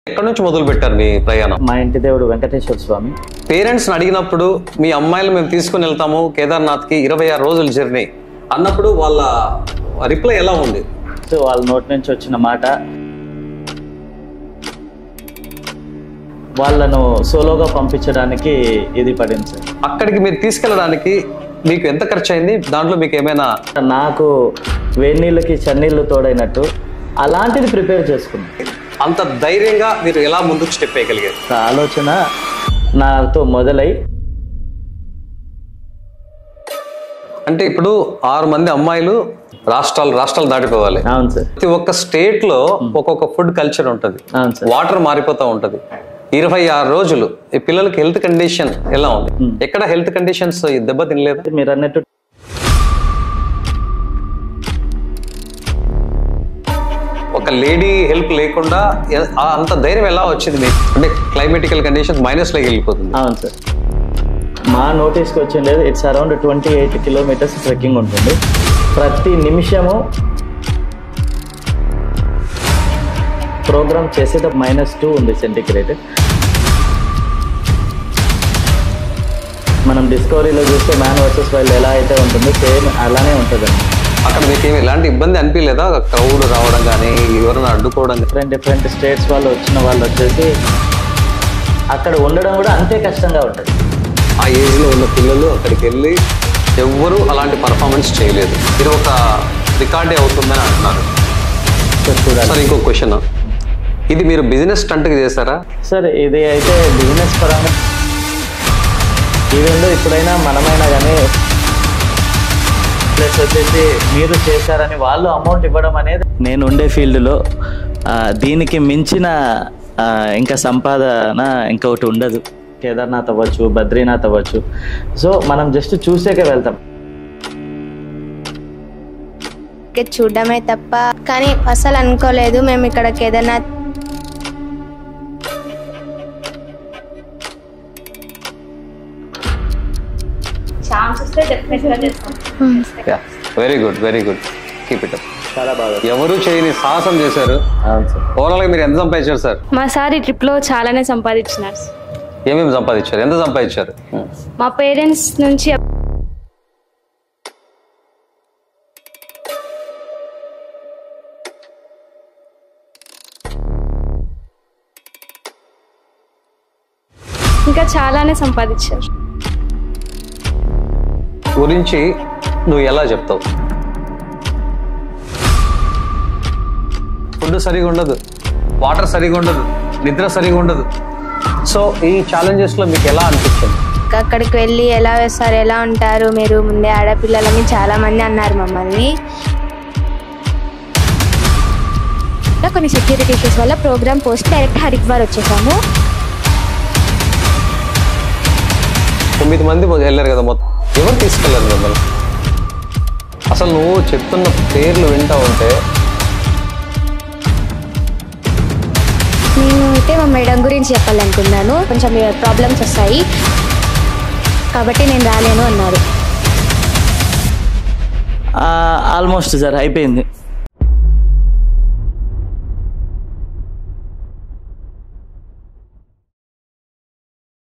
ఎక్కడి నుంచి మొదలు పెట్టారు మీ ప్రయాణం? మా ఇంటి దేవుడు వెంకటేశ్వర స్వామి. పేరెంట్స్ అడిగినప్పుడు మీ అమ్మాయిలు మేము తీసుకుని వెళ్తాము కేదార్నాథ్కి 26 రోజుల జర్నీ అన్నప్పుడు వాళ్ళ రిప్లై ఎలా ఉంది? సో వాళ్ళ నోటి నుంచి వచ్చిన మాట, వాళ్ళను సోలోగా పంపించడానికి ఇది పడింది సార్. అక్కడికి మీరు తీసుకెళ్ళడానికి మీకు ఎంత ఖర్చు అయింది? దాంట్లో మీకు ఏమైనా? నాకు వేడి నీళ్ళకి చన్నీళ్ళు తోడైనట్టు అలాంటిది ప్రిపేర్ చేసుకున్నాను. అంత ధైర్యంగా మీరు ఎలా ముందుకు స్టెప్ వేయగలిగారు? ఆలోచన నాతో మొదలై, అంటే ఇప్పుడు 6 మంది అమ్మాయిలు రాష్ట్రాలు దాటిపోవాలి. అవును సార్. ప్రతి ఒక్క స్టేట్ లో ఒక్కొక్క ఫుడ్ కల్చర్ ఉంటుంది, వాటర్ మారిపోతూ ఉంటది. 26 రోజులు ఈ పిల్లలకి హెల్త్ కండిషన్ ఎలా ఉంది? ఎక్కడ హెల్త్ కండిషన్స్ దెబ్బ తినలేదు? మీరు అన్నట్టు ఒక లేడీ హెల్ప్ లేకుండా అంత ధైర్యం ఎలా వచ్చింది మీకు? అంటే క్లైమేటికల్ కండిషన్స్ మైనస్ లోకి వెళ్ళిపోతుంది. అవును సార్. మా నోటీస్కి వచ్చిండేది ఇట్స్ అరౌండ్ 28 కిలోమీటర్స్ ట్రెక్కింగ్ ఉంటుంది. ప్రతి నిమిషము ప్రోగ్రామ్ చేసేటప్పుడు -2 ఉంది సెంటిగ్రేడ్. మనం డిస్కవరీలో చూస్తే మ్యాన్ వర్సెస్ వైల్డ్ ఎలా అయితే ఉంటుందో సేమ్ అలానే ఉంటుందండి. అక్కడ మీకు ఏమి ఎలాంటి ఇబ్బంది అనిపించలేదా? క్రౌడ్ రావడం కానీ ఎవరైనా అడ్డుకోవడం? డిఫరెంట్ స్టేట్స్ వాళ్ళు వచ్చిన వాళ్ళు వచ్చేసి అక్కడ ఉండడం కూడా అంతే కష్టంగా ఉంటుంది. ఆ ఏజ్లో ఉన్న పిల్లలు అక్కడికి వెళ్ళి ఎవ్వరూ అలాంటి పర్ఫార్మెన్స్ చేయలేదు. ఇది ఒక రికార్డే అవుతుందని అంటున్నారు సార్. ఇంకో క్వశ్చన్, ఇది మీరు బిజినెస్ స్టంట్కి చేశారా? సార్ ఇది అయితే బిజినెస్ పరంగా ఈవెంట్లో ఇప్పుడైనా మనమైనా కానీ ప్లస్ వచ్చేసి మీరు చేశారని వాళ్ళు అమౌంట్ ఇవ్వడం అనేది, నేను ఉండే ఫీల్డ్లో దీనికి మించిన ఇంకా సంపాదన ఇంకొకటి ఉండదు. కేదార్నాథ్ అవ్వచ్చు, బద్రీనాథ్ అవ్వచ్చు. సో మనం జస్ట్ చూసేకే వెళ్తాం, చూడడమే తప్ప. కానీ అసలు అనుకోలేదు మేము ఇక్కడ Kedarnath very good keep it up. చాలా బాగా, ఎవరు చేయని సాహసం చేశారు. ఓవరాల్ గా మీరు ఎంత సంపాదించారు సార్? మా సార్ ఈ ట్రిప్ లో చాలానే సంపాదించినారు. ఏమేమి సంపాదించారు? ఎంత సంపాదించారు? మా పేరెంట్స్ నుంచి ఇంకా చాలానే సంపాదించారు. గురించి నువ్వు ఎలా చెప్తావు? ఫుడ్ సరిగా ఉండదు, వాటర్ సరిగా ఉండదు, నిద్ర సరిగా ఉండదు. సో ఈ ఛాలెంజెస్ లో మీకు ఎలా అనిపించింది? అక్కడికి వెళ్ళి ఎలా వేస్తారు, ఎలా ఉంటారు మీరు, ముందే ఆడపిల్లలని చాలా మంది అన్నారు మమ్మల్ని. కొన్ని సెక్యూరిటీ ఇష్యూస్ వల్ల ప్రోగ్రామ్ పోస్ట్ డైరెక్ట్ హరిద్వార్ వచ్చేసాము. 9 మంది వెళ్ళారు కదా మొత్తం. ఎవరు తీసుకెళ్ళారు మిమ్మల్ని? అసలు నువ్వు చెప్తున్న పేర్లు వింటా ఉంటే నేను అయితే మా మేడం గురించి చెప్పాలనుకున్నాను. కొంచెం ప్రాబ్లమ్స్ వస్తాయి కాబట్టి నేను రాలేను అన్నారు. ఆల్మోస్ట్ సార్ అయిపోయింది.